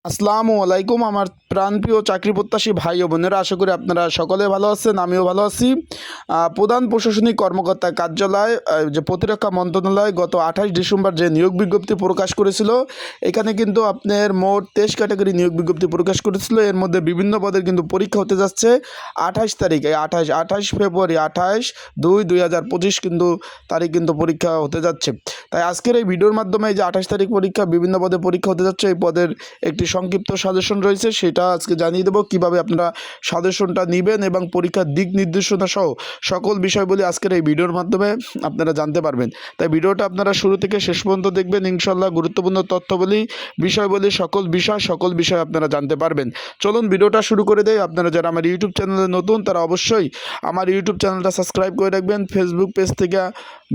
আসসালামু আলাইকুম আমার প্রাণপ্রিয় চাকরি প্রত্যাশী ভাই ও বোনেরা, আশা করি আপনারা সকলে ভালো আছেন, আমিও ভালো আছি। প্রধান প্রশাসনিক কর্মকর্তা কার্যালয় যে প্রতিরক্ষা মন্ত্রণালয় গত 28 ডিসেম্বর যে নিয়োগ বিজ্ঞপ্তি প্রকাশ করেছিল, এখানে কিন্তু আপনার মোট 23 ক্যাটাগরি নিয়োগ বিজ্ঞপ্তি প্রকাশ করেছিল। এর মধ্যে বিভিন্ন পদের কিন্তু পরীক্ষা হতে যাচ্ছে 28 তারিখ, এই 28 ফেব্রুয়ারি, 28/2/2025 কিন্তু তারিখ কিন্তু পরীক্ষা হতে যাচ্ছে। তাই আজকের এই ভিডিওর মাধ্যমে এই যে 28 তারিখ পরীক্ষা, বিভিন্ন পদে পরীক্ষা হতে যাচ্ছে, এই পদের একটি সংক্ষিপ্ত সাজেশন রয়েছে, সেটা আজকে জানিয়ে দেবো কীভাবে আপনারা সাজেশনটা নেবেন এবং পরীক্ষার দিক নির্দেশনা সহ সকল বিষয়গুলি আজকের এই ভিডিওর মাধ্যমে আপনারা জানতে পারবেন। তাই ভিডিওটা আপনারা শুরু থেকে শেষ পর্যন্ত দেখবেন, ইনশাল্লাহ গুরুত্বপূর্ণ তথ্যবলি, বিষয়বলি, সকল বিষয় আপনারা জানতে পারবেন। চলুন ভিডিওটা শুরু করে দেয়। আপনারা যারা আমার ইউটিউব চ্যানেলে নতুন, তারা অবশ্যই আমার ইউটিউব চ্যানেলটা সাবস্ক্রাইব করে রাখবেন। ফেসবুক পেজ থেকে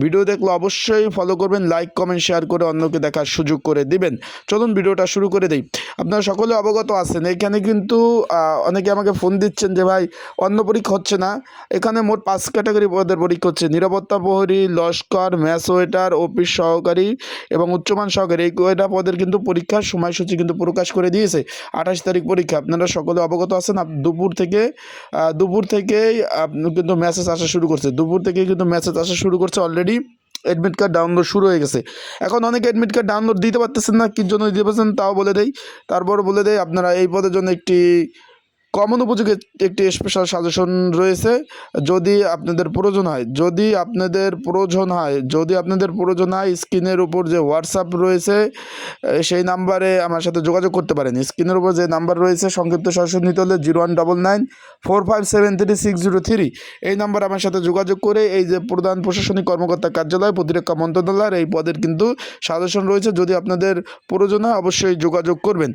ভিডিও দেখলে অবশ্যই ফলো করবেন, লাইক কমেন্ট শেয়ার করে অন্যকে দেখার সুযোগ করে দিবেন। চলুন ভিডিওটা শুরু করে দেই। আপনারা সকলে অবগত আছেন, এখানে কিন্তু অনেকে আমাকে ফোন দিচ্ছেন যে ভাই অন্য পরীক্ষা হচ্ছে না। এখানে মোট 5 ক্যাটাগরি পদের পরীক্ষা হচ্ছে: নিরাপত্তা প্রহরী, লস্কর, ম্যাচ ওয়েটার, অফিস সহকারী এবং উচ্চমান সহকারী। এই কয়টা পদের কিন্তু পরীক্ষার সময়সূচি কিন্তু প্রকাশ করে দিয়েছে। 28 তারিখ পরীক্ষা, আপনারা সকলে অবগত আছেন। দুপুর থেকেই কিন্তু মেসেজ আসা শুরু করছে, অলরেডি অ্যাডমিট কার্ড ডাউনলোড শুরু হয়ে গেছে। এখন অনেকে অ্যাডমিট কার্ড ডাউনলোড দিতে পারতেছেন না, কী জন্য দিতে পারছেন তাও বলে দেই। তারপর বলে দেই আপনারা এই পদের জন্য একটি কমন উপযোগী একটি স্পেশাল সাজেশন রয়েছে। যদি আপনাদের প্রয়োজন হয় স্ক্রিনের উপর যে হোয়াটসঅ্যাপ রয়েছে, সেই নাম্বারে আমার সাথে যোগাযোগ করতে পারেন। স্ক্রিনের উপর যে নাম্বার রয়েছে, সংক্ষিপ্ত সাজেশন নিতে হলে 019945733603, এই নাম্বার আমার সাথে যোগাযোগ করে এই যে প্রধান প্রশাসনিক কর্মকর্তা কার্যালয় প্রতিরক্ষা মন্ত্রণালয়ের এই পদের কিন্তু সাজেশন রয়েছে। যদি আপনাদের প্রয়োজন হয় অবশ্যই যোগাযোগ করবেন।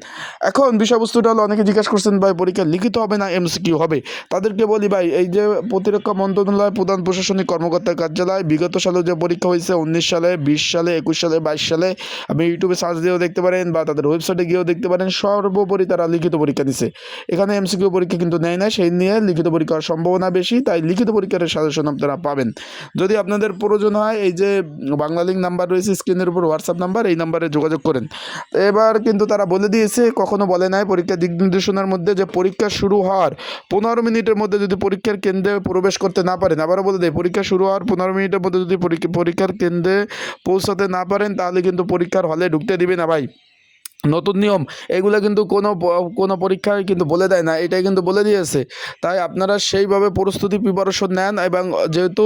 এখন বিষয়বস্তুটা হলো, অনেকে জিজ্ঞাসা করছেন ভাই পরীক্ষা লিখিত হবে না এমসিকিউ হবে। তাদেরকে বলি ভাই, এই যে প্রতিরক্ষা মন্ত্রণালয় প্রধান প্রশাসনিক কর্মকর্তা কার্যালয় বিগত সালে যে পরীক্ষা হয়েছে 19 সালে, 20 সালে, 21 সালে, 22 সালে, আপনি ইউটিউবে সার্চ দিয়েও দেখতে পারেন বা তাদের ওয়েবসাইটে গিয়েও দেখতে পারেন, সর্বোপরি তারা লিখিত পরীক্ষা দিছে। এখানে এমসিকিউ পরীক্ষা কিন্তু নেয় না, সেই নিয়ে লিখিত পরীক্ষার সম্ভাবনা বেশি। তাই লিখিত পরীক্ষার সাজেশন আপনারা পাবেন। যদি আপনাদের প্রয়োজন হয়, এই যে বাংলা লিঙ্ক নাম্বার রয়েছে স্ক্রিনের উপর, হোয়াটসঅ্যাপ নাম্বার, এই নাম্বারে যোগাযোগ করেন। এবার কিন্তু তারা বলে দিয়েছে, কখনো বলে নাই পরীক্ষার দিক নির্দেশনার মধ্যে, যে পরীক্ষা শুরু হওয়ার 15 মিনিটের মধ্যে যদি পরীক্ষার কেন্দ্রে প্রবেশ করতে না পারেন, আবারও বলে দেয়, পরীক্ষা শুরু হওয়ার 15 মিনিটের মধ্যে যদি পরীক্ষার কেন্দ্রে পৌঁছাতে না পারেন, তাহলে কিন্তু পরীক্ষার হলে ঢুকতে দিবে না ভাই। নতুন নিয়ম এগুলো কিন্তু কোনো পরীক্ষায় কিন্তু বলে দেয় না, এটাই কিন্তু বলে দিয়েছে। তাই আপনারা সেইভাবে প্রস্তুতি প্রিপারেশন নেন। এবং যেহেতু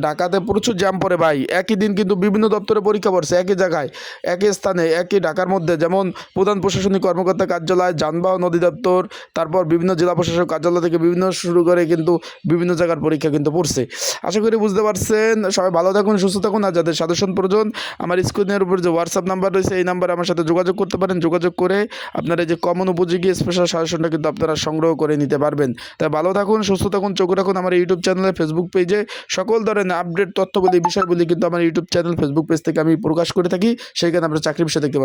ঢাকাতে প্রচুর জ্যাম পড়ে ভাই, একই দিন কিন্তু বিভিন্ন দপ্তরে পরীক্ষা পড়ছে, একই জায়গায়, একই স্থানে, একই ঢাকার মধ্যে, যেমন প্রধান প্রশাসনিক কর্মকর্তা কার্যালয়, যানবাহন অধিদপ্তর, তারপর বিভিন্ন জেলা প্রশাসক কার্যালয় থেকে বিভিন্ন শুরু করে কিন্তু বিভিন্ন জায়গার পরীক্ষা কিন্তু পড়ছে। আশা করি বুঝতে পারছেন। সবাই ভালো থাকুন, সুস্থ থাকুন। আর যাদের সাজেশন প্রয়োজন, আমার স্ক্রিনের উপর যে হোয়াটসঅ্যাপ নাম্বার রয়েছে, এই নাম্বারে আমার সাথে যোগাযোগ করতে পারেন। যোগাযোগ করে আপনারা যে কমন উপযোগী স্পেশাল সাজেশনটা কিন্তু আপনারা সংগ্রহ করে নিতে পারবেন। তাই ভালো থাকুন, সুস্থ থাকুন, চোখ রাখুন আমার ইউটিউব চ্যানেলে, ফেসবুক পেজে সকল ধরনের আপডেট তথ্যবলি, বিষয়গুলি কিন্তু আমার ইউটিউব চ্যানেল, ফেসবুক পেজ থেকে আমি প্রকাশ করে থাকি। সেইখানে আপনারা চাকরির বিষয় দেখতে পারবেন।